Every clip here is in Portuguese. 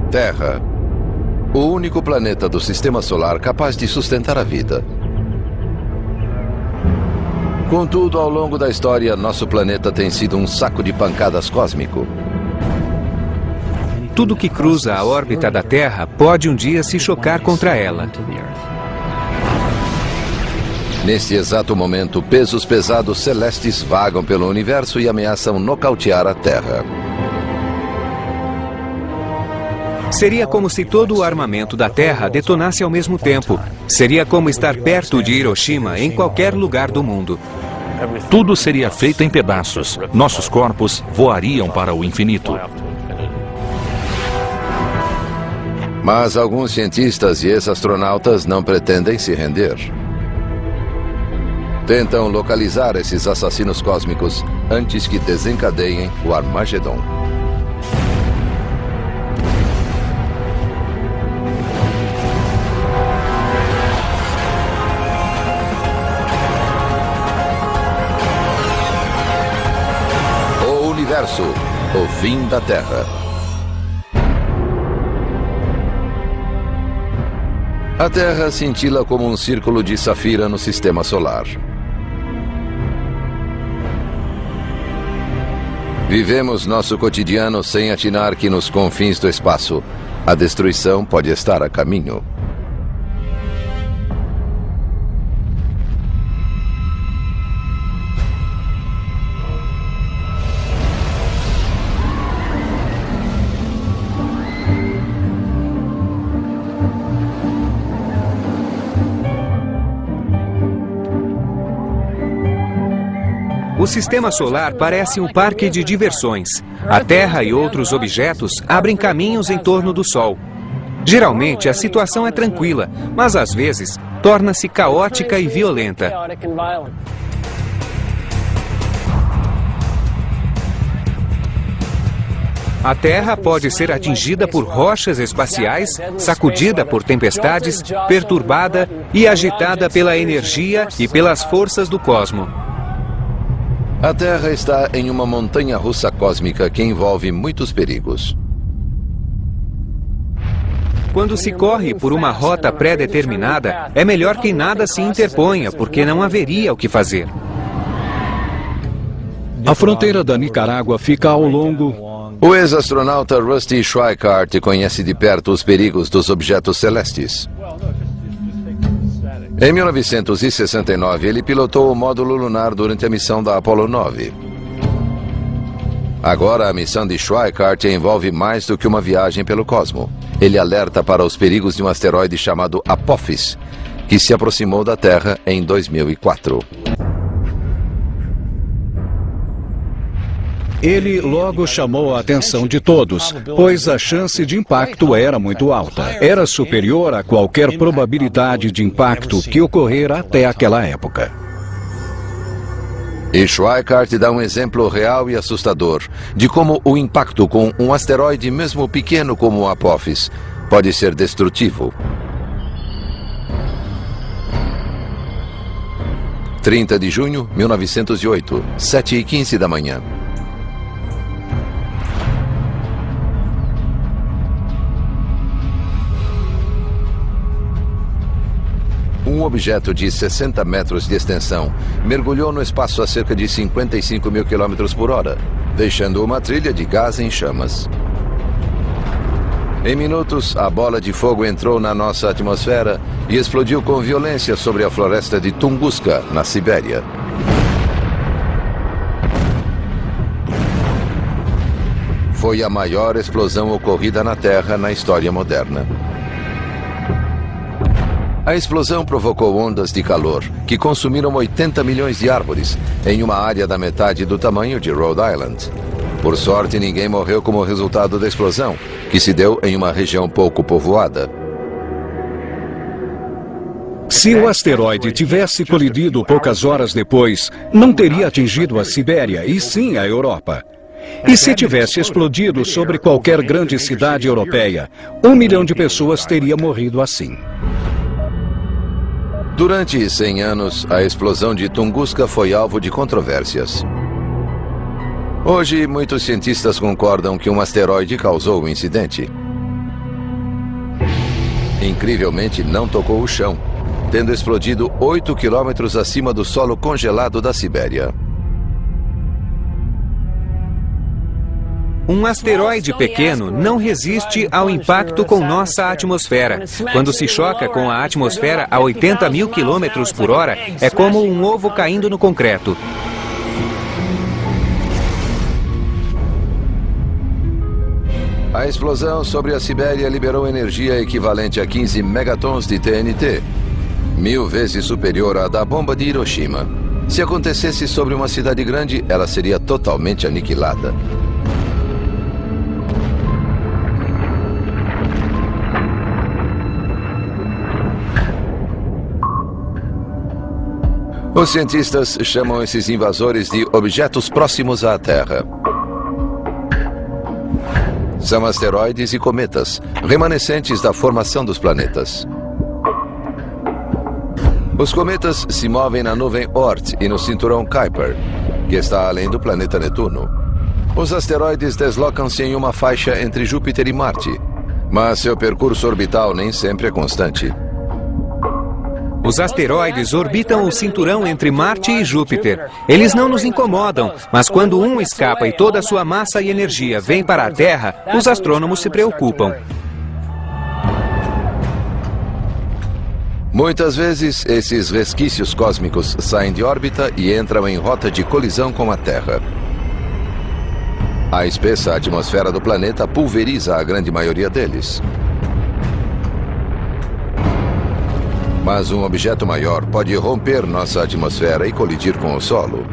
Terra. O único planeta do Sistema Solar capaz de sustentar a vida. Contudo, ao longo da história, nosso planeta tem sido um saco de pancadas cósmico. Tudo que cruza a órbita da Terra pode um dia se chocar contra ela. Neste exato momento, pesos pesados celestes vagam pelo universo e ameaçam nocautear a Terra. Seria como se todo o armamento da Terra detonasse ao mesmo tempo. Seria como estar perto de Hiroshima em qualquer lugar do mundo. Tudo seria feito em pedaços. Nossos corpos voariam para o infinito. Mas alguns cientistas e ex-astronautas não pretendem se render. Tentam localizar esses assassinos cósmicos antes que desencadeiem o Armagedon. O universo, o fim da Terra. A Terra cintila como um círculo de safira no Sistema Solar. Vivemos nosso cotidiano sem atinar que nos confins do espaço, a destruição pode estar a caminho. O Sistema Solar parece um parque de diversões. A Terra e outros objetos abrem caminhos em torno do Sol. Geralmente, a situação é tranquila, mas às vezes torna-se caótica e violenta. A Terra pode ser atingida por rochas espaciais, sacudida por tempestades, perturbada e agitada pela energia e pelas forças do cosmos. A Terra está em uma montanha-russa cósmica que envolve muitos perigos. Quando se corre por uma rota pré-determinada, é melhor que nada se interponha, porque não haveria o que fazer. A fronteira da Nicarágua fica ao longo... O ex-astronauta Rusty Schweickart conhece de perto os perigos dos objetos celestes. Em 1969, ele pilotou o módulo lunar durante a missão da Apollo 9. Agora, a missão de Schweickart envolve mais do que uma viagem pelo cosmo. Ele alerta para os perigos de um asteroide chamado Apophis, que se aproximou da Terra em 2004. Ele logo chamou a atenção de todos, pois a chance de impacto era muito alta. Era superior a qualquer probabilidade de impacto que ocorrera até aquela época. E Schweickart dá um exemplo real e assustador de como o impacto com um asteroide, mesmo pequeno como o Apophis, pode ser destrutivo. 30 de junho de 1908, 7h15 da manhã. Um objeto de 60 metros de extensão mergulhou no espaço a cerca de 55 mil quilômetros por hora, deixando uma trilha de gás em chamas. Em minutos, a bola de fogo entrou na nossa atmosfera e explodiu com violência sobre a floresta de Tunguska, na Sibéria. Foi a maior explosão ocorrida na Terra na história moderna. A explosão provocou ondas de calor que consumiram 80 milhões de árvores em uma área da metade do tamanho de Rhode Island. Por sorte, ninguém morreu como resultado da explosão, que se deu em uma região pouco povoada. Se o asteroide tivesse colidido poucas horas depois, não teria atingido a Sibéria, e sim a Europa. E se tivesse explodido sobre qualquer grande cidade europeia, 1 milhão de pessoas teria morrido assim. Durante 100 anos, a explosão de Tunguska foi alvo de controvérsias. Hoje, muitos cientistas concordam que um asteroide causou o incidente. Incrivelmente, não tocou o chão, tendo explodido 8 quilômetros acima do solo congelado da Sibéria. Um asteroide pequeno não resiste ao impacto com nossa atmosfera. Quando se choca com a atmosfera a 80 mil quilômetros por hora, é como um ovo caindo no concreto. A explosão sobre a Sibéria liberou energia equivalente a 15 megatons de TNT, 1000 vezes superior à da bomba de Hiroshima. Se acontecesse sobre uma cidade grande, ela seria totalmente aniquilada. Os cientistas chamam esses invasores de objetos próximos à Terra. São asteroides e cometas, remanescentes da formação dos planetas. Os cometas se movem na nuvem Oort e no cinturão Kuiper, que está além do planeta Netuno. Os asteroides deslocam-se em uma faixa entre Júpiter e Marte, mas seu percurso orbital nem sempre é constante. Os asteroides orbitam o cinturão entre Marte e Júpiter. Eles não nos incomodam, mas quando um escapa e toda a sua massa e energia vem para a Terra, os astrônomos se preocupam. Muitas vezes, esses resquícios cósmicos saem de órbita e entram em rota de colisão com a Terra. A espessa atmosfera do planeta pulveriza a grande maioria deles. Mas um objeto maior pode romper nossa atmosfera e colidir com o solo.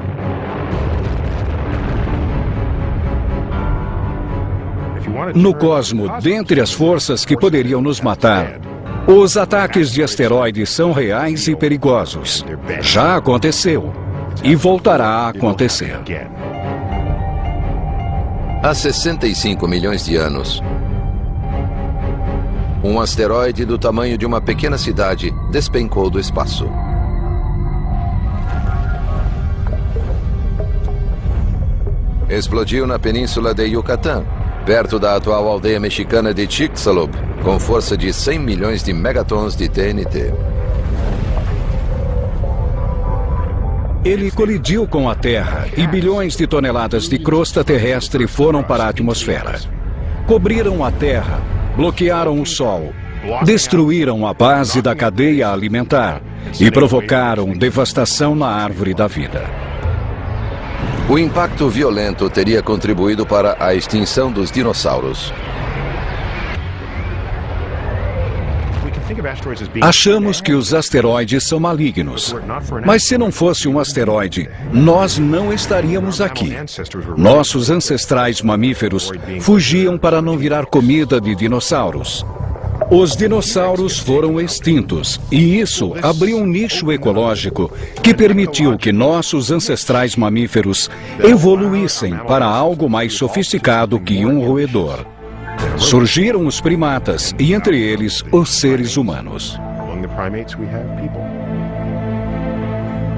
No cosmo, dentre as forças que poderiam nos matar, os ataques de asteroides são reais e perigosos. Já aconteceu e voltará a acontecer. Há 65 milhões de anos, um asteroide do tamanho de uma pequena cidade despencou do espaço. Explodiu na península de Yucatán, perto da atual aldeia mexicana de Chicxulub, com força de 100 milhões de megatons de TNT. Ele colidiu com a Terra e bilhões de toneladas de crosta terrestre foram para a atmosfera. Cobriram a Terra, bloquearam o Sol, destruíram a base da cadeia alimentar e provocaram devastação na árvore da vida. O impacto violento teria contribuído para a extinção dos dinossauros. Achamos que os asteroides são malignos, mas se não fosse um asteroide, nós não estaríamos aqui. Nossos ancestrais mamíferos fugiam para não virar comida de dinossauros. Os dinossauros foram extintos e isso abriu um nicho ecológico que permitiu que nossos ancestrais mamíferos evoluíssem para algo mais sofisticado que um roedor. Surgiram os primatas e, entre eles, os seres humanos.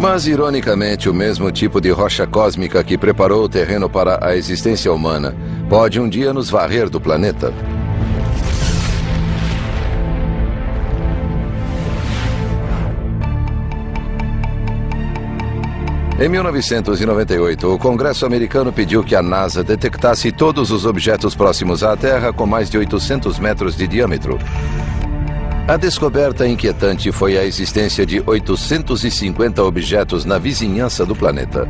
Mas, ironicamente, o mesmo tipo de rocha cósmica que preparou o terreno para a existência humana pode um dia nos varrer do planeta. Em 1998, o Congresso americano pediu que a NASA detectasse todos os objetos próximos à Terra com mais de 800 metros de diâmetro. A descoberta inquietante foi a existência de 850 objetos na vizinhança do planeta.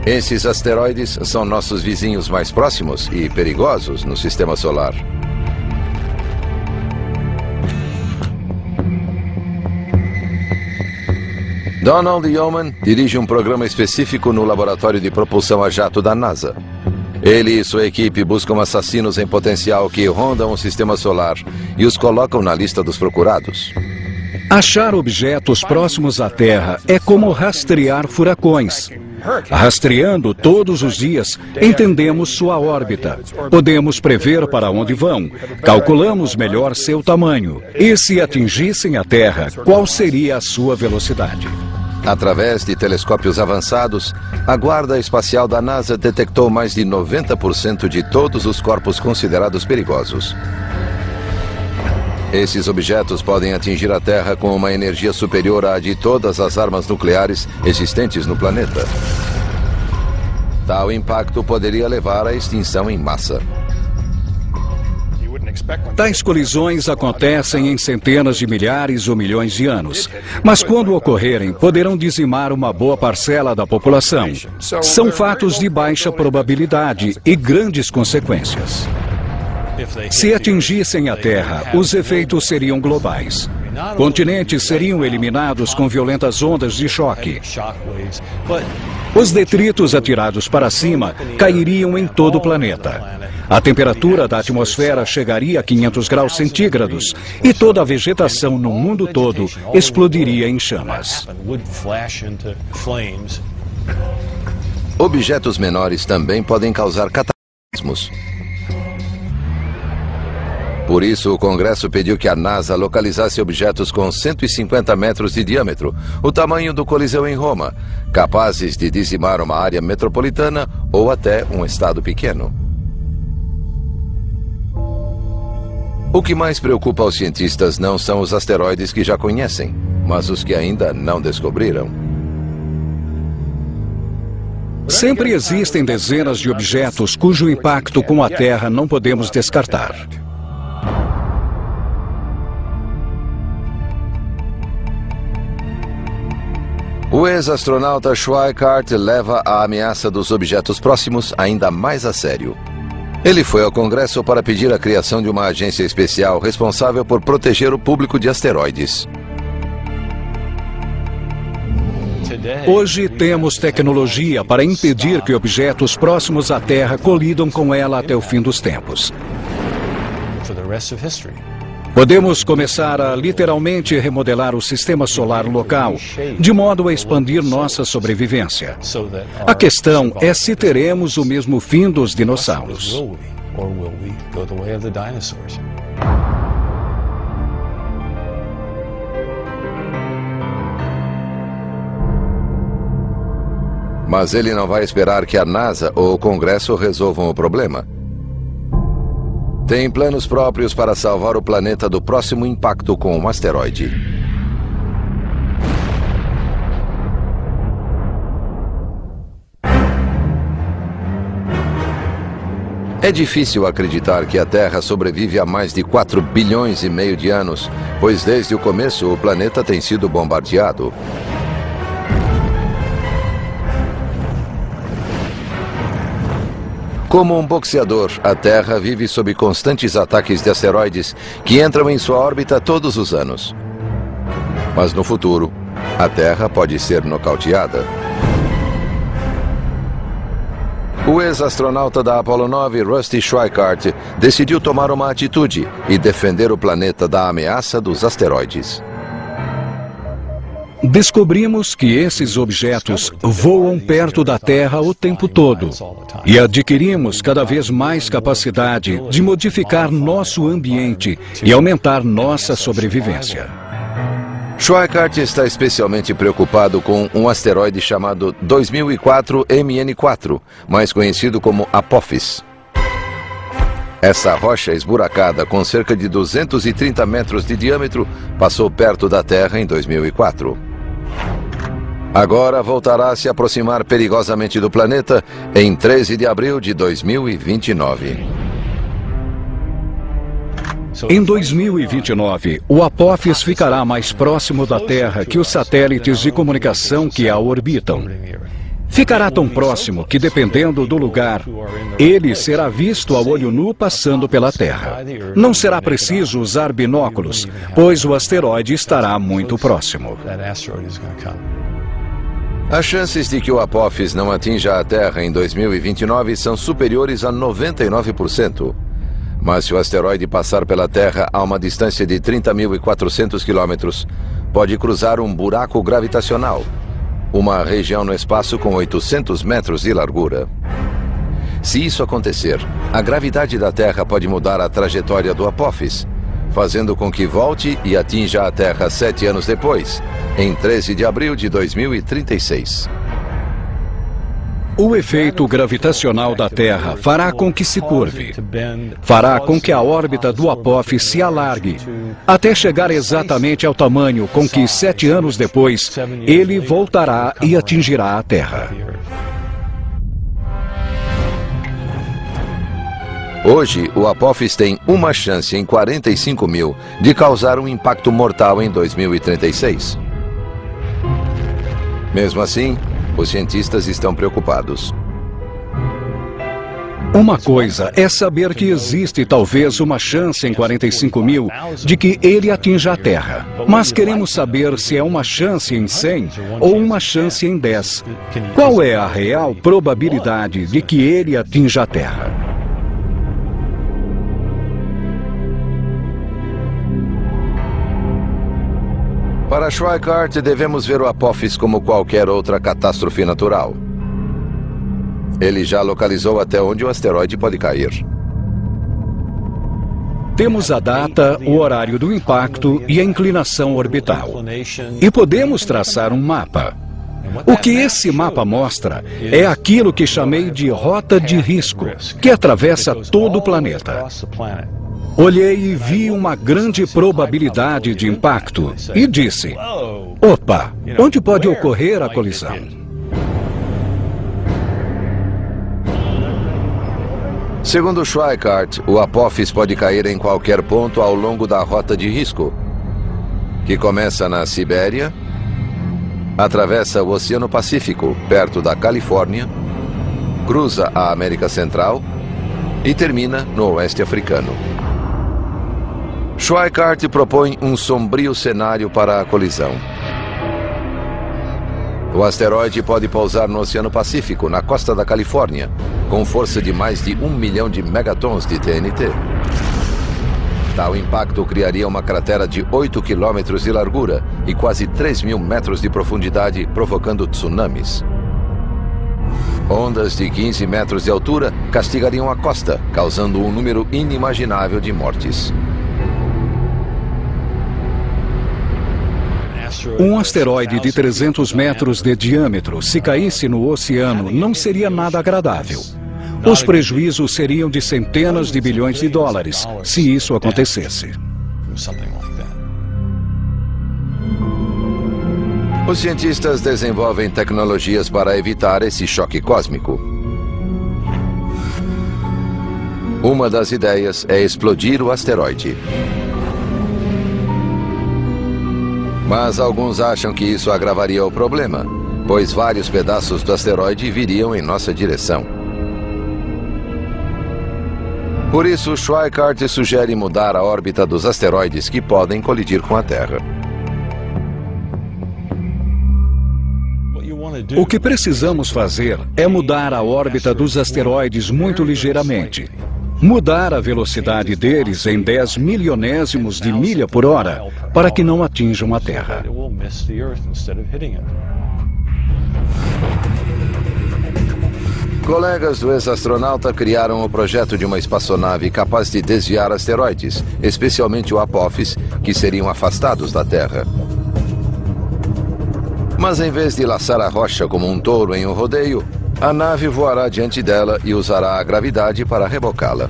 Esses asteroides são nossos vizinhos mais próximos e perigosos no Sistema Solar. Donald Yeoman dirige um programa específico no laboratório de propulsão a jato da NASA. Ele e sua equipe buscam assassinos em potencial que rondam o Sistema Solar e os colocam na lista dos procurados. Achar objetos próximos à Terra é como rastrear furacões. Rastreando todos os dias, entendemos sua órbita. Podemos prever para onde vão. Calculamos melhor seu tamanho. E se atingissem a Terra, qual seria a sua velocidade? Através de telescópios avançados, a Guarda Espacial da NASA detectou mais de 90% de todos os corpos considerados perigosos. Esses objetos podem atingir a Terra com uma energia superior à de todas as armas nucleares existentes no planeta. Tal impacto poderia levar à extinção em massa. Tais colisões acontecem em centenas de milhares ou milhões de anos, mas quando ocorrerem, poderão dizimar uma boa parcela da população. São fatos de baixa probabilidade e grandes consequências. Se atingissem a Terra, os efeitos seriam globais. Continentes seriam eliminados com violentas ondas de choque. Os detritos atirados para cima cairiam em todo o planeta. A temperatura da atmosfera chegaria a 500 graus centígrados e toda a vegetação no mundo todo explodiria em chamas. Objetos menores também podem causar cataclismos. Por isso, o Congresso pediu que a NASA localizasse objetos com 150 metros de diâmetro, o tamanho do Coliseu em Roma, capazes de dizimar uma área metropolitana ou até um estado pequeno. O que mais preocupa os cientistas não são os asteroides que já conhecem, mas os que ainda não descobriram. Sempre existem dezenas de objetos cujo impacto com a Terra não podemos descartar. O ex-astronauta Schweikart leva a ameaça dos objetos próximos ainda mais a sério. Ele foi ao Congresso para pedir a criação de uma agência especial responsável por proteger o público de asteroides. Hoje temos tecnologia para impedir que objetos próximos à Terra colidam com ela até o fim dos tempos. Podemos começar a literalmente remodelar o sistema solar local, de modo a expandir nossa sobrevivência. A questão é se teremos o mesmo fim dos dinossauros. Mas ele não vai esperar que a NASA ou o Congresso resolvam o problema. Tem planos próprios para salvar o planeta do próximo impacto com um asteroide. É difícil acreditar que a Terra sobrevive há mais de 4 bilhões e meio de anos, pois desde o começo o planeta tem sido bombardeado. Como um boxeador, a Terra vive sob constantes ataques de asteroides que entram em sua órbita todos os anos. Mas no futuro, a Terra pode ser nocauteada. O ex-astronauta da Apollo 9, Rusty Schweikart, decidiu tomar uma atitude e defender o planeta da ameaça dos asteroides. Descobrimos que esses objetos voam perto da Terra o tempo todo e adquirimos cada vez mais capacidade de modificar nosso ambiente e aumentar nossa sobrevivência. Schweikart está especialmente preocupado com um asteroide chamado 2004 MN4, mais conhecido como Apophis. Essa rocha esburacada com cerca de 230 metros de diâmetro passou perto da Terra em 2004. Agora voltará a se aproximar perigosamente do planeta em 13 de abril de 2029. Em 2029, o Apophis ficará mais próximo da Terra que os satélites de comunicação que a orbitam. Ficará tão próximo que, dependendo do lugar, ele será visto a olho nu passando pela Terra. Não será preciso usar binóculos, pois o asteroide estará muito próximo. As chances de que o Apophis não atinja a Terra em 2029 são superiores a 99%. Mas se o asteroide passar pela Terra a uma distância de 30.400 quilômetros, pode cruzar um buraco gravitacional, uma região no espaço com 800 metros de largura. Se isso acontecer, a gravidade da Terra pode mudar a trajetória do Apophis, fazendo com que volte e atinja a Terra 7 anos depois, em 13 de abril de 2036. O efeito gravitacional da Terra fará com que se curve. Fará com que a órbita do Apophis se alargue, até chegar exatamente ao tamanho com que, 7 anos depois, ele voltará e atingirá a Terra. Hoje, o Apophis tem uma chance em 45 mil de causar um impacto mortal em 2036. Mesmo assim, os cientistas estão preocupados. Uma coisa é saber que existe talvez uma chance em 45 mil de que ele atinja a Terra. Mas queremos saber se é uma chance em 100 ou uma chance em 10. Qual é a real probabilidade de que ele atinja a Terra? Para Schweikart, devemos ver o Apophis como qualquer outra catástrofe natural. Ele já localizou até onde o asteroide pode cair. Temos a data, o horário do impacto e a inclinação orbital. E podemos traçar um mapa. O que esse mapa mostra é aquilo que chamei de rota de risco, que atravessa todo o planeta. Olhei e vi uma grande probabilidade de impacto e disse: opa, onde pode ocorrer a colisão? Segundo Schweikart, o Apophis pode cair em qualquer ponto ao longo da rota de risco, que começa na Sibéria, atravessa o Oceano Pacífico, perto da Califórnia, cruza a América Central e termina no Oeste Africano. Schweikart propõe um sombrio cenário para a colisão. O asteroide pode pousar no Oceano Pacífico, na costa da Califórnia, com força de mais de 1 milhão de megatons de TNT. Tal impacto criaria uma cratera de 8 quilômetros de largura e quase 3.000 metros de profundidade, provocando tsunamis. Ondas de 15 metros de altura castigariam a costa, causando um número inimaginável de mortes. Um asteroide de 300 metros de diâmetro, se caísse no oceano, não seria nada agradável. Os prejuízos seriam de centenas de bilhões de dólares, se isso acontecesse. Os cientistas desenvolvem tecnologias para evitar esse choque cósmico. Uma das ideias é explodir o asteroide. Mas alguns acham que isso agravaria o problema, pois vários pedaços do asteroide viriam em nossa direção. Por isso, Schweikart sugere mudar a órbita dos asteroides que podem colidir com a Terra. O que precisamos fazer é mudar a órbita dos asteroides muito ligeiramente. Mudar a velocidade deles em 10 milionésimos de milha por hora, para que não atinjam a Terra. Colegas do ex-astronauta criaram o projeto de uma espaçonave capaz de desviar asteroides, especialmente o Apophis, que seriam afastados da Terra. Mas em vez de laçar a rocha como um touro em um rodeio, a nave voará diante dela e usará a gravidade para rebocá-la.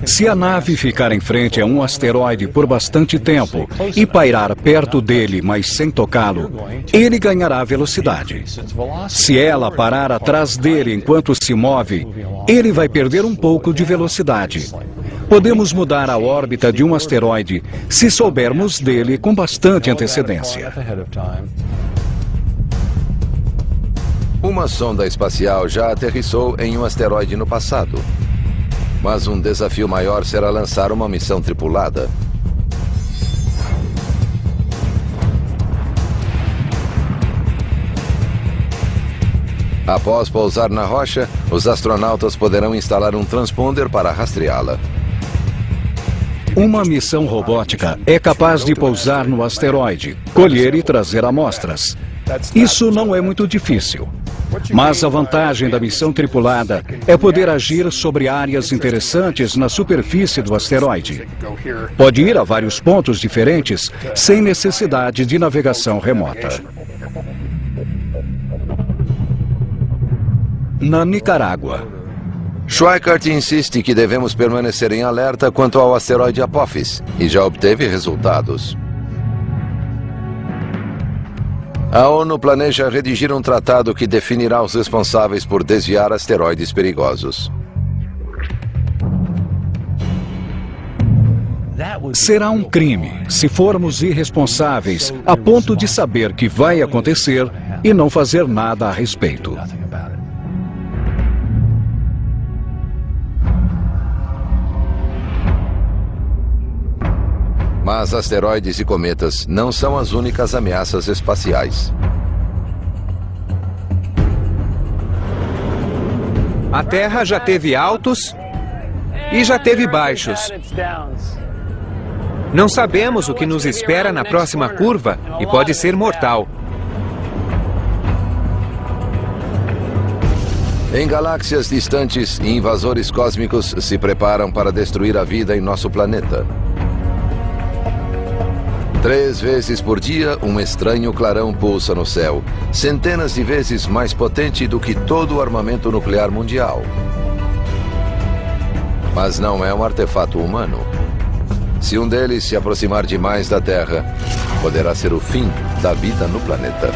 Se a nave ficar em frente a um asteroide por bastante tempo e pairar perto dele, mas sem tocá-lo, ele ganhará velocidade. Se ela parar atrás dele enquanto se move, ele vai perder um pouco de velocidade. Podemos mudar a órbita de um asteroide se soubermos dele com bastante antecedência. Uma sonda espacial já aterrissou em um asteroide no passado. Mas um desafio maior será lançar uma missão tripulada. Após pousar na rocha, os astronautas poderão instalar um transponder para rastreá-la. Uma missão robótica é capaz de pousar no asteroide, colher e trazer amostras. Isso não é muito difícil. Mas a vantagem da missão tripulada é poder agir sobre áreas interessantes na superfície do asteroide. Pode ir a vários pontos diferentes sem necessidade de navegação remota. na Nicarágua. Schweikart insiste que devemos permanecer em alerta quanto ao asteroide Apophis e já obteve resultados. A ONU planeja redigir um tratado que definirá os responsáveis por desviar asteroides perigosos. Será um crime se formos irresponsáveis a ponto de saber que vai acontecer e não fazer nada a respeito. Mas asteroides e cometas não são as únicas ameaças espaciais. A Terra já teve altos e já teve baixos. Não sabemos o que nos espera na próxima curva e pode ser mortal. Em galáxias distantes, invasores cósmicos se preparam para destruir a vida em nosso planeta. 3 vezes por dia, um estranho clarão pulsa no céu, centenas de vezes mais potente do que todo o armamento nuclear mundial. Mas não é um artefato humano. Se um deles se aproximar demais da Terra, poderá ser o fim da vida no planeta.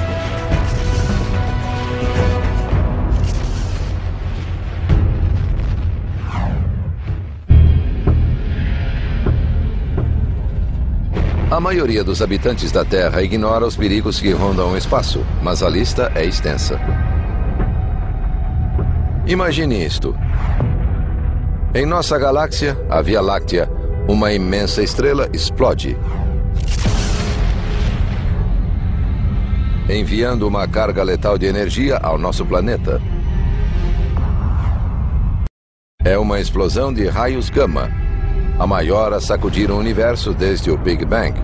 A maioria dos habitantes da Terra ignora os perigos que rondam o espaço, mas a lista é extensa. Imagine isto. Em nossa galáxia, a Via Láctea, uma imensa estrela explode, enviando uma carga letal de energia ao nosso planeta. É uma explosão de raios gama, a maior a sacudir o universo desde o Big Bang.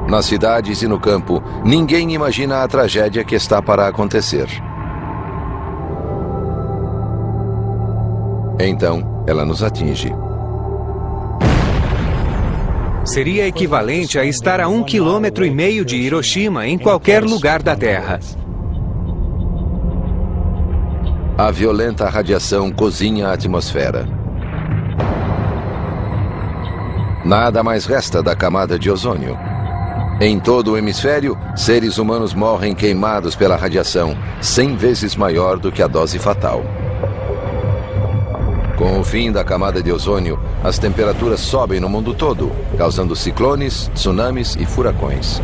Nas cidades e no campo, ninguém imagina a tragédia que está para acontecer. Então, ela nos atinge. Seria equivalente a estar a 1,5 km de Hiroshima em qualquer lugar da Terra. A violenta radiação cozinha a atmosfera. Nada mais resta da camada de ozônio. Em todo o hemisfério, seres humanos morrem queimados pela radiação, 100 vezes maior do que a dose fatal. Com o fim da camada de ozônio, as temperaturas sobem no mundo todo, causando ciclones, tsunamis e furacões.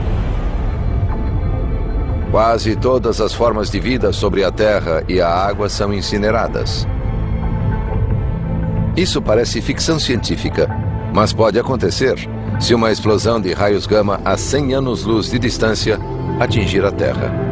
Quase todas as formas de vida sobre a Terra e a água são incineradas. Isso parece ficção científica, mas pode acontecer se uma explosão de raios gama a 100 anos-luz de distância atingir a Terra.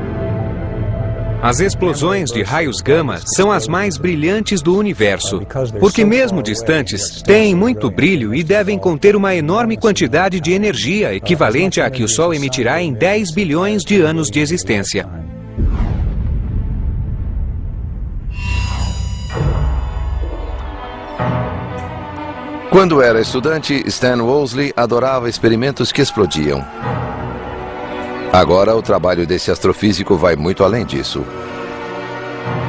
As explosões de raios gama são as mais brilhantes do universo, porque mesmo distantes, têm muito brilho e devem conter uma enorme quantidade de energia, equivalente à que o Sol emitirá em 10 bilhões de anos de existência. Quando era estudante, Stan Wolseley adorava experimentos que explodiam. Agora, o trabalho desse astrofísico vai muito além disso.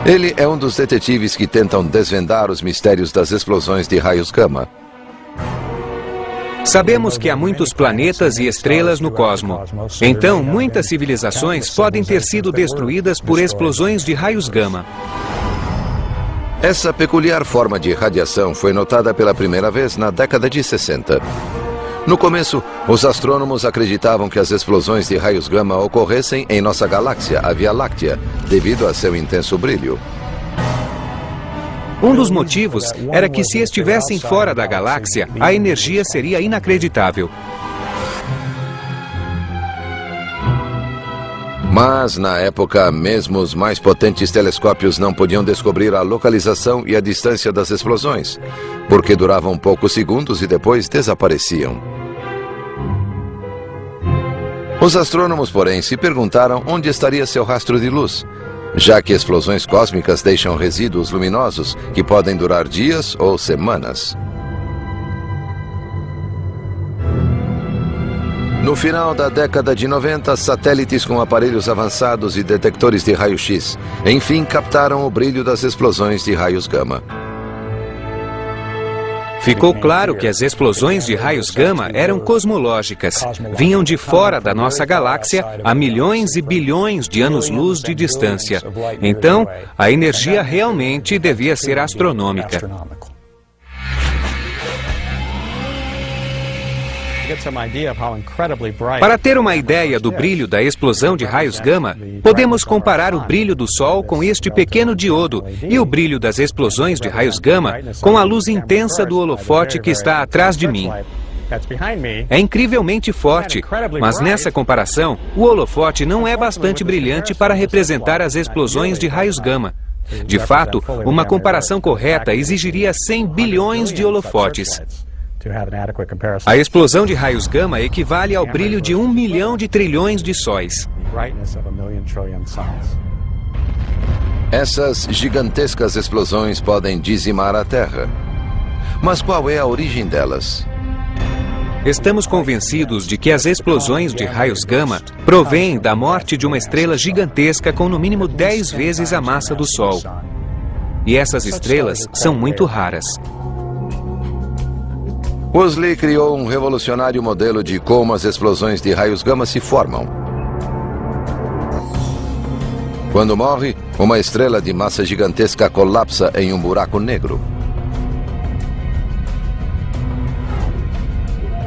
Ele é um dos detetives que tentam desvendar os mistérios das explosões de raios gama. Sabemos que há muitos planetas e estrelas no cosmos. Então, muitas civilizações podem ter sido destruídas por explosões de raios gama. Essa peculiar forma de radiação foi notada pela primeira vez na década de 60. No começo, os astrônomos acreditavam que as explosões de raios gama ocorressem em nossa galáxia, a Via Láctea, devido a seu intenso brilho. Um dos motivos era que se estivessem fora da galáxia, a energia seria inacreditável. Mas, na época, mesmo os mais potentes telescópios não podiam descobrir a localização e a distância das explosões, porque duravam poucos segundos e depois desapareciam. Os astrônomos, porém, se perguntaram onde estaria seu rastro de luz, já que explosões cósmicas deixam resíduos luminosos que podem durar dias ou semanas. No final da década de 90, satélites com aparelhos avançados e detectores de raio-x, enfim, captaram o brilho das explosões de raios gama. Ficou claro que as explosões de raios gama eram cosmológicas. Vinham de fora da nossa galáxia a milhões e bilhões de anos-luz de distância. Então, a energia realmente devia ser astronômica. Para ter uma ideia do brilho da explosão de raios gama, podemos comparar o brilho do Sol com este pequeno diodo e o brilho das explosões de raios gama com a luz intensa do holofote que está atrás de mim. É incrivelmente forte, mas nessa comparação, o holofote não é bastante brilhante para representar as explosões de raios gama. De fato, uma comparação correta exigiria 100 bilhões de holofotes. A explosão de raios gama equivale ao brilho de 1 milhão de trilhões de sóis. Essas gigantescas explosões podem dizimar a Terra. Mas qual é a origem delas? Estamos convencidos de que as explosões de raios gama provêm da morte de uma estrela gigantesca com no mínimo 10 vezes a massa do Sol. E essas estrelas são muito raras. Woolsey criou um revolucionário modelo de como as explosões de raios gama se formam. Quando morre, uma estrela de massa gigantesca colapsa em um buraco negro.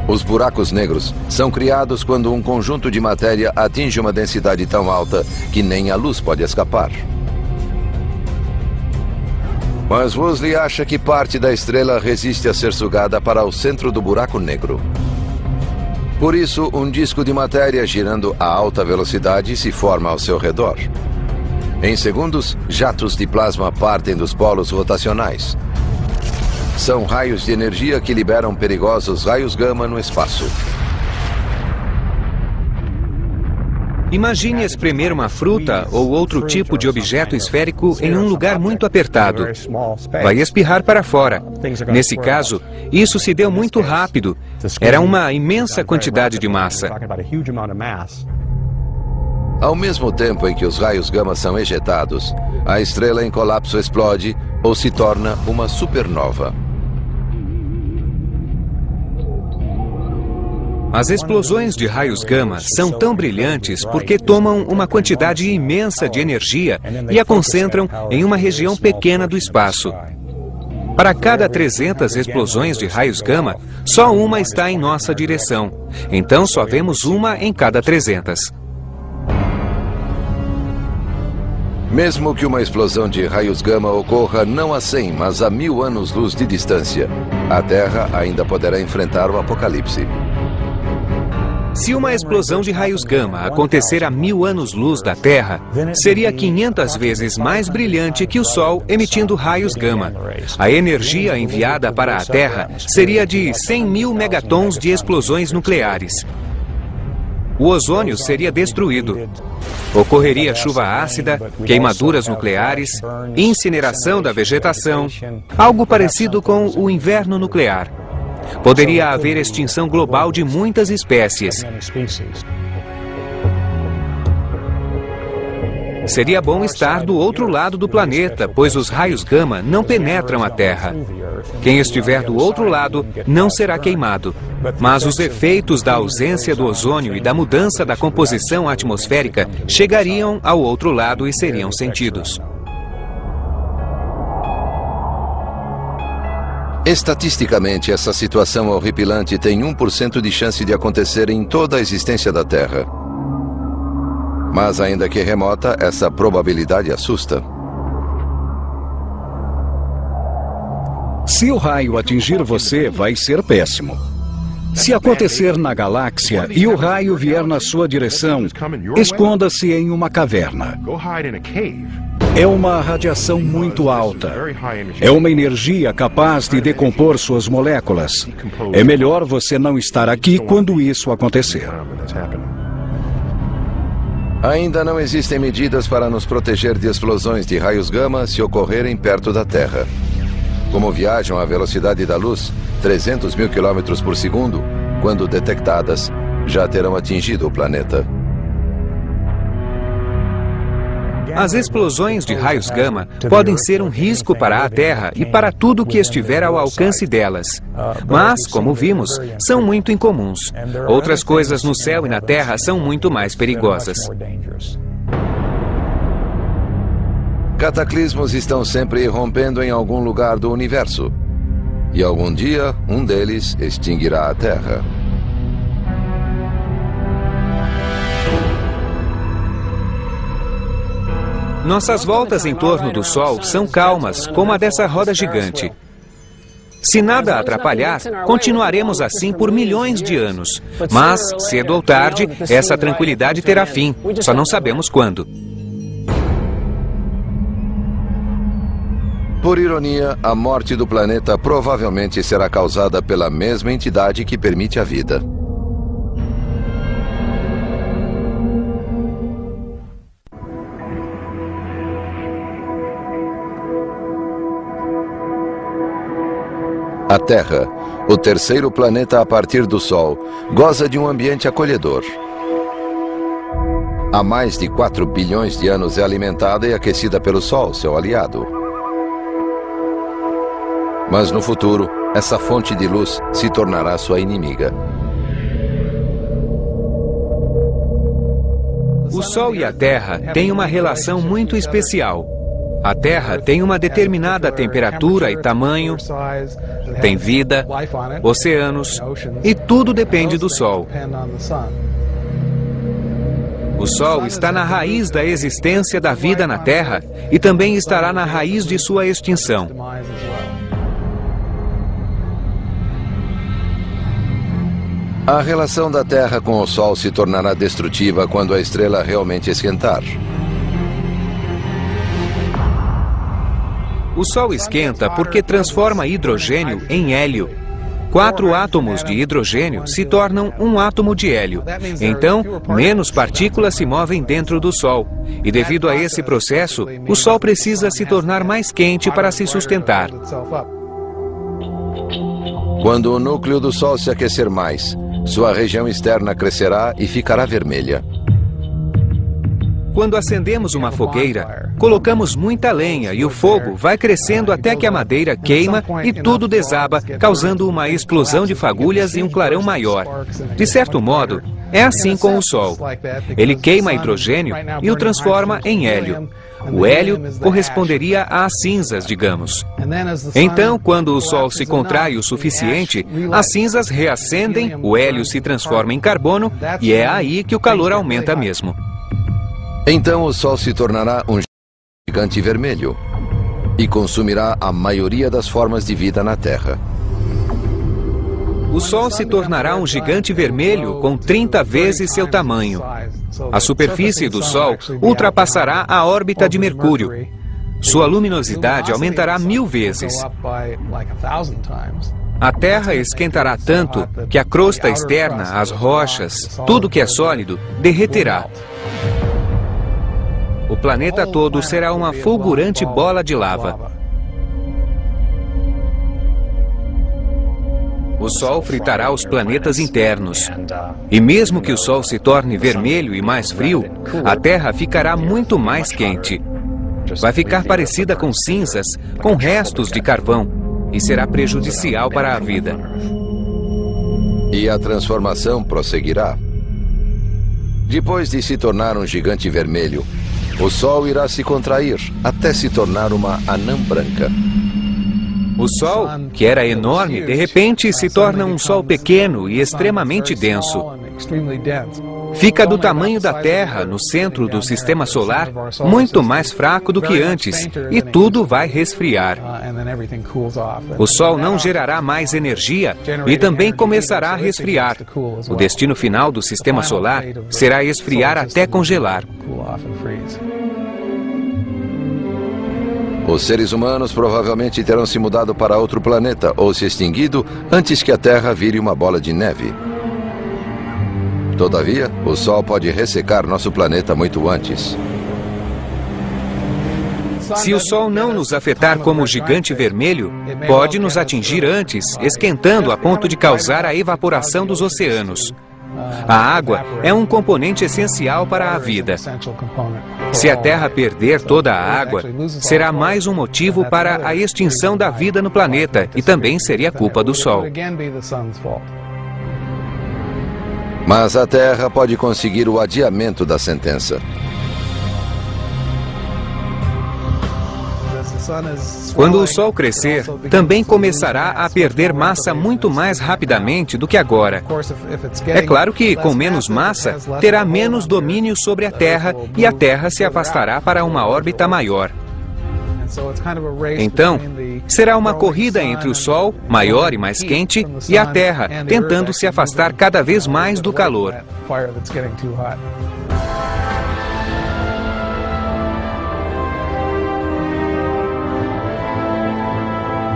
Os buracos negros são criados quando um conjunto de matéria atinge uma densidade tão alta que nem a luz pode escapar. Mas Woolsey acha que parte da estrela resiste a ser sugada para o centro do buraco negro. Por isso, um disco de matéria girando a alta velocidade se forma ao seu redor. Em segundos, jatos de plasma partem dos polos rotacionais. São raios de energia que liberam perigosos raios gama no espaço. Imagine espremer uma fruta ou outro tipo de objeto esférico em um lugar muito apertado. Vai espirrar para fora. Nesse caso, isso se deu muito rápido. Era uma imensa quantidade de massa. Ao mesmo tempo em que os raios gama são ejetados, a estrela em colapso explode ou se torna uma supernova. As explosões de raios gama são tão brilhantes porque tomam uma quantidade imensa de energia e a concentram em uma região pequena do espaço. Para cada 300 explosões de raios gama, só uma está em nossa direção. Então só vemos uma em cada 300. Mesmo que uma explosão de raios gama ocorra não a 100, mas a 1000 anos-luz de distância, a Terra ainda poderá enfrentar o apocalipse. Se uma explosão de raios gama acontecer a 1000 anos-luz da Terra, seria 500 vezes mais brilhante que o Sol emitindo raios gama. A energia enviada para a Terra seria de 100 mil megatons de explosões nucleares. O ozônio seria destruído. Ocorreria chuva ácida, queimaduras nucleares, incineração da vegetação, algo parecido com o inverno nuclear. Poderia haver extinção global de muitas espécies. Seria bom estar do outro lado do planeta, pois os raios gama não penetram a Terra. Quem estiver do outro lado não será queimado. Mas os efeitos da ausência do ozônio e da mudança da composição atmosférica chegariam ao outro lado e seriam sentidos. Estatisticamente, essa situação horripilante tem 1% de chance de acontecer em toda a existência da Terra. Mas ainda que remota, essa probabilidade assusta. Se o raio atingir você, vai ser péssimo. Se acontecer na galáxia e o raio vier na sua direção, esconda-se em uma caverna. É uma radiação muito alta. É uma energia capaz de decompor suas moléculas. É melhor você não estar aqui quando isso acontecer. Ainda não existem medidas para nos proteger de explosões de raios gama se ocorrerem perto da Terra. Como viajam à velocidade da luz, 300 mil quilômetros por segundo, quando detectadas, já terão atingido o planeta. As explosões de raios gama podem ser um risco para a Terra e para tudo que estiver ao alcance delas. Mas, como vimos, são muito incomuns. Outras coisas no céu e na Terra são muito mais perigosas. Cataclismos estão sempre irrompendo em algum lugar do universo. E algum dia, um deles extinguirá a Terra. Nossas voltas em torno do Sol são calmas, como a dessa roda gigante. Se nada atrapalhar, continuaremos assim por milhões de anos. Mas, cedo ou tarde, essa tranquilidade terá fim. Só não sabemos quando. Por ironia, a morte do planeta provavelmente será causada pela mesma entidade que permite a vida. A Terra, o terceiro planeta a partir do Sol, goza de um ambiente acolhedor. Há mais de 4 bilhões de anos é alimentada e aquecida pelo Sol, seu aliado. Mas no futuro, essa fonte de luz se tornará sua inimiga. O Sol e a Terra têm uma relação muito especial. A Terra tem uma determinada temperatura e tamanho, tem vida, oceanos, e tudo depende do Sol. O Sol está na raiz da existência da vida na Terra e também estará na raiz de sua extinção. A relação da Terra com o Sol se tornará destrutiva quando a estrela realmente esquentar. O Sol esquenta porque transforma hidrogênio em hélio. 4 átomos de hidrogênio se tornam um átomo de hélio. Então, menos partículas se movem dentro do Sol. E devido a esse processo, o Sol precisa se tornar mais quente para se sustentar. Quando o núcleo do Sol se aquecer mais, sua região externa crescerá e ficará vermelha. Quando acendemos uma fogueira, colocamos muita lenha e o fogo vai crescendo até que a madeira queima e tudo desaba, causando uma explosão de fagulhas e um clarão maior. De certo modo, é assim com o Sol. Ele queima hidrogênio e o transforma em hélio. O hélio corresponderia às cinzas, digamos. Então, quando o Sol se contrai o suficiente, as cinzas reacendem, o hélio se transforma em carbono e é aí que o calor aumenta mesmo. Então o Sol se tornará um gigante vermelho e consumirá a maioria das formas de vida na Terra. O Sol se tornará um gigante vermelho com 30 vezes seu tamanho. A superfície do Sol ultrapassará a órbita de Mercúrio. Sua luminosidade aumentará 1000 vezes. A Terra esquentará tanto que a crosta externa, as rochas, tudo que é sólido, derreterá. O planeta todo será uma fulgurante bola de lava. O Sol fritará os planetas internos. E mesmo que o Sol se torne vermelho e mais frio, a Terra ficará muito mais quente. Vai ficar parecida com cinzas, com restos de carvão, e será prejudicial para a vida. E a transformação prosseguirá. Depois de se tornar um gigante vermelho, o Sol irá se contrair até se tornar uma anã branca. O Sol, que era enorme, de repente se torna um Sol pequeno e extremamente denso. Fica do tamanho da Terra, no centro do sistema solar, muito mais fraco do que antes, e tudo vai resfriar. O Sol não gerará mais energia e também começará a resfriar. O destino final do sistema solar será esfriar até congelar. Os seres humanos provavelmente terão se mudado para outro planeta ou se extinguido antes que a Terra vire uma bola de neve. Todavia, o Sol pode ressecar nosso planeta muito antes. Se o Sol não nos afetar como gigante vermelho, pode nos atingir antes, esquentando a ponto de causar a evaporação dos oceanos. A água é um componente essencial para a vida. Se a Terra perder toda a água, será mais um motivo para a extinção da vida no planeta e também seria culpa do Sol. Mas a Terra pode conseguir o adiamento da sentença. Quando o Sol crescer, também começará a perder massa muito mais rapidamente do que agora. É claro que, com menos massa, terá menos domínio sobre a Terra e a Terra se afastará para uma órbita maior. Então, será uma corrida entre o Sol, maior e mais quente, e a Terra, tentando se afastar cada vez mais do calor.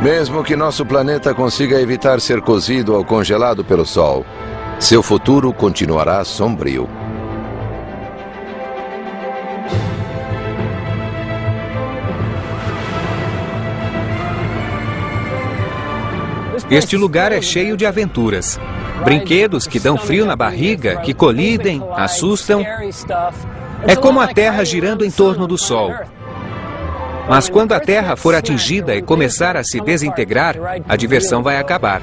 Mesmo que nosso planeta consiga evitar ser cozido ou congelado pelo Sol, seu futuro continuará sombrio. Este lugar é cheio de aventuras. Brinquedos que dão frio na barriga, que colidem, assustam. É como a Terra girando em torno do Sol. Mas quando a Terra for atingida e começar a se desintegrar, a diversão vai acabar.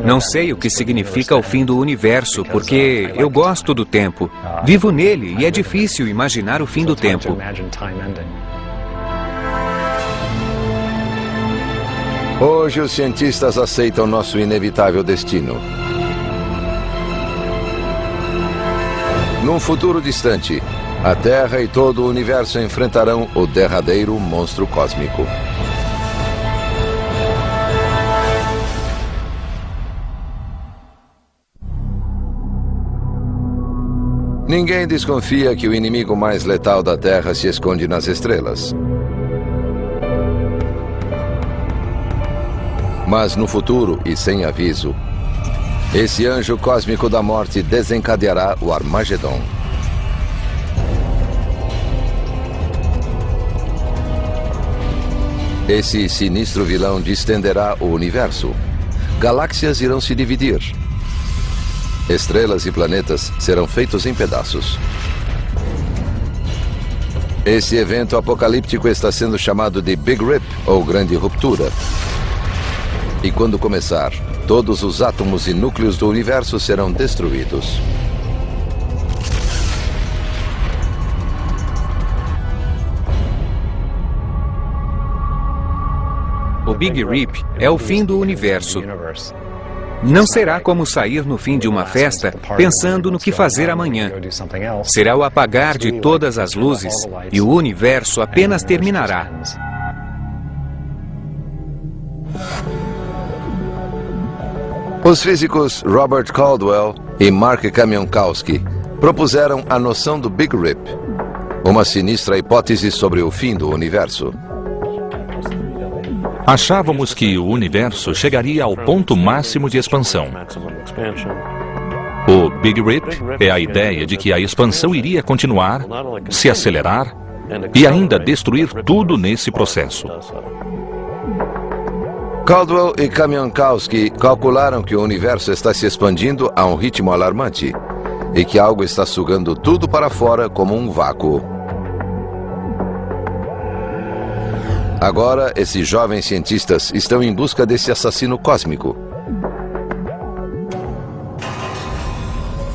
Não sei o que significa o fim do universo, porque eu gosto do tempo. Vivo nele e é difícil imaginar o fim do tempo. Hoje os cientistas aceitam nosso inevitável destino. Num futuro distante, a Terra e todo o universo enfrentarão o derradeiro monstro cósmico. Ninguém desconfia que o inimigo mais letal da Terra se esconde nas estrelas. Mas no futuro, e sem aviso, esse anjo cósmico da morte desencadeará o Armagedon. Esse sinistro vilão distenderá o universo. Galáxias irão se dividir. Estrelas e planetas serão feitos em pedaços. Esse evento apocalíptico está sendo chamado de Big Rip, ou Grande Ruptura. E quando começar, todos os átomos e núcleos do universo serão destruídos. O Big Rip é o fim do universo. Não será como sair no fim de uma festa pensando no que fazer amanhã. Será o apagar de todas as luzes e o universo apenas terminará. Os físicos Robert Caldwell e Mark Kamionkowski propuseram a noção do Big Rip, uma sinistra hipótese sobre o fim do universo. Achávamos que o universo chegaria ao ponto máximo de expansão. O Big Rip é a ideia de que a expansão iria continuar, se acelerar e ainda destruir tudo nesse processo. Caldwell e Kamionkowski calcularam que o universo está se expandindo a um ritmo alarmante e que algo está sugando tudo para fora como um vácuo. Agora, esses jovens cientistas estão em busca desse assassino cósmico.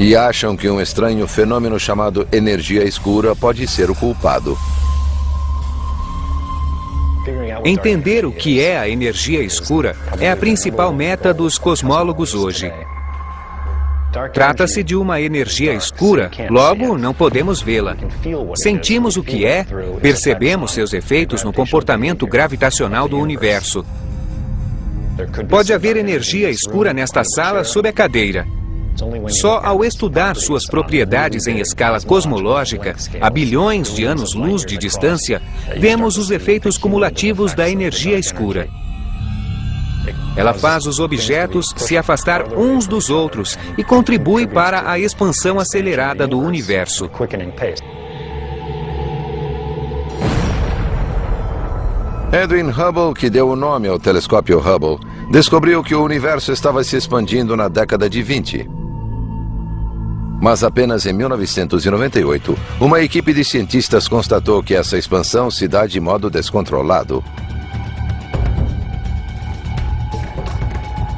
E acham que um estranho fenômeno chamado energia escura pode ser o culpado. Entender o que é a energia escura é a principal meta dos cosmólogos hoje. Trata-se de uma energia escura, logo não podemos vê-la. Sentimos o que é, percebemos seus efeitos no comportamento gravitacional do universo. Pode haver energia escura nesta sala sob a cadeira. Só ao estudar suas propriedades em escala cosmológica, a bilhões de anos-luz de distância, vemos os efeitos cumulativos da energia escura. Ela faz os objetos se afastar uns dos outros e contribui para a expansão acelerada do universo. Edwin Hubble, que deu o nome ao telescópio Hubble, descobriu que o universo estava se expandindo na década de 20. Mas apenas em 1998, uma equipe de cientistas constatou que essa expansão se dá de modo descontrolado.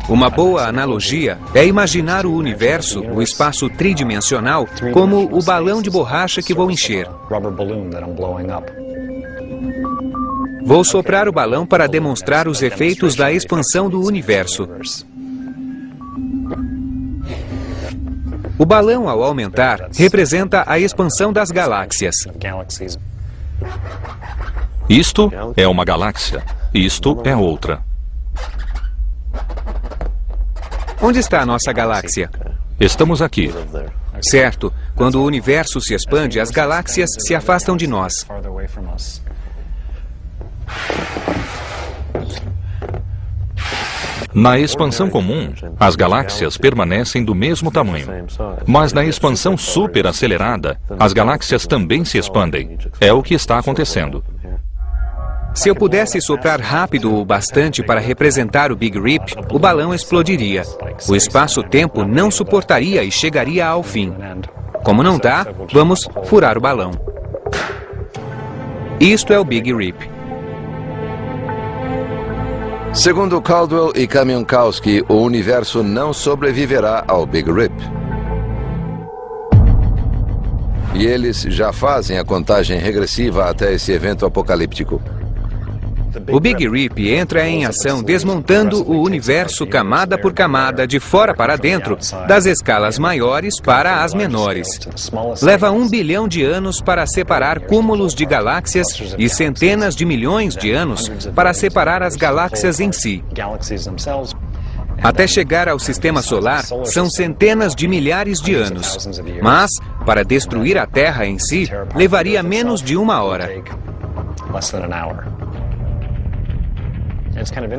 Uma boa analogia é imaginar o universo, o espaço tridimensional, como o balão de borracha que vou encher. Vou soprar o balão para demonstrar os efeitos da expansão do universo. O balão, ao aumentar, representa a expansão das galáxias. Isto é uma galáxia, isto é outra. Onde está a nossa galáxia? Estamos aqui. Certo. Quando o universo se expande, as galáxias se afastam de nós. Na expansão comum, as galáxias permanecem do mesmo tamanho. Mas na expansão superacelerada, as galáxias também se expandem. É o que está acontecendo. Se eu pudesse soprar rápido o bastante para representar o Big Rip, o balão explodiria. O espaço-tempo não suportaria e chegaria ao fim. Como não dá, vamos furar o balão. Isto é o Big Rip. Segundo Caldwell e Kamiankowski, o universo não sobreviverá ao Big Rip. E eles já fazem a contagem regressiva até esse evento apocalíptico. O Big Rip entra em ação desmontando o universo camada por camada, de fora para dentro, das escalas maiores para as menores. Leva 1 bilhão de anos para separar cúmulos de galáxias e centenas de milhões de anos para separar as galáxias em si. Até chegar ao sistema solar, são centenas de milhares de anos. Mas, para destruir a Terra em si, levaria menos de 1 hora.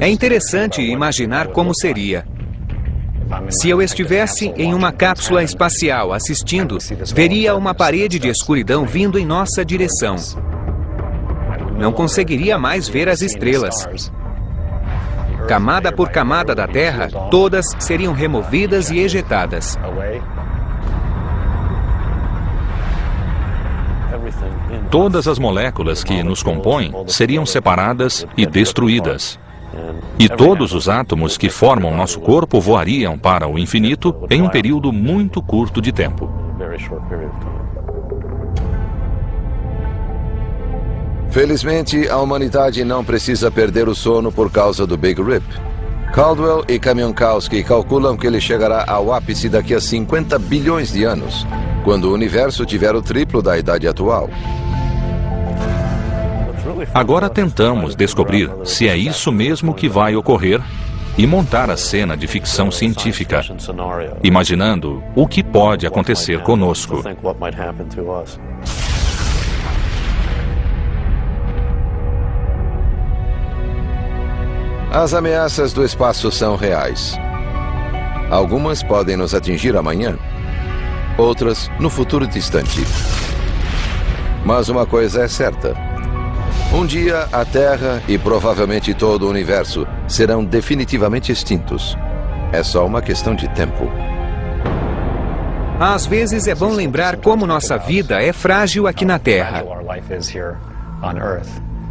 É interessante imaginar como seria. Se eu estivesse em uma cápsula espacial assistindo, veria uma parede de escuridão vindo em nossa direção. Não conseguiria mais ver as estrelas. Camada por camada da Terra, todas seriam removidas e ejetadas. Todas as moléculas que nos compõem seriam separadas e destruídas. E todos os átomos que formam nosso corpo voariam para o infinito em um período muito curto de tempo. Felizmente, a humanidade não precisa perder o sono por causa do Big Rip. Caldwell e Kamiankowski calculam que ele chegará ao ápice daqui a 50 bilhões de anos, quando o universo tiver o triplo da idade atual. Agora tentamos descobrir se é isso mesmo que vai ocorrer e montar a cena de ficção científica, imaginando o que pode acontecer conosco. As ameaças do espaço são reais. Algumas podem nos atingir amanhã, outras no futuro distante. Mas uma coisa é certa. Um dia, a Terra e provavelmente todo o universo serão definitivamente extintos. É só uma questão de tempo. Às vezes é bom lembrar como nossa vida é frágil aqui na Terra.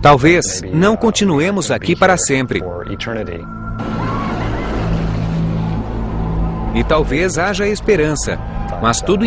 Talvez não continuemos aqui para sempre. E talvez haja esperança, mas tudo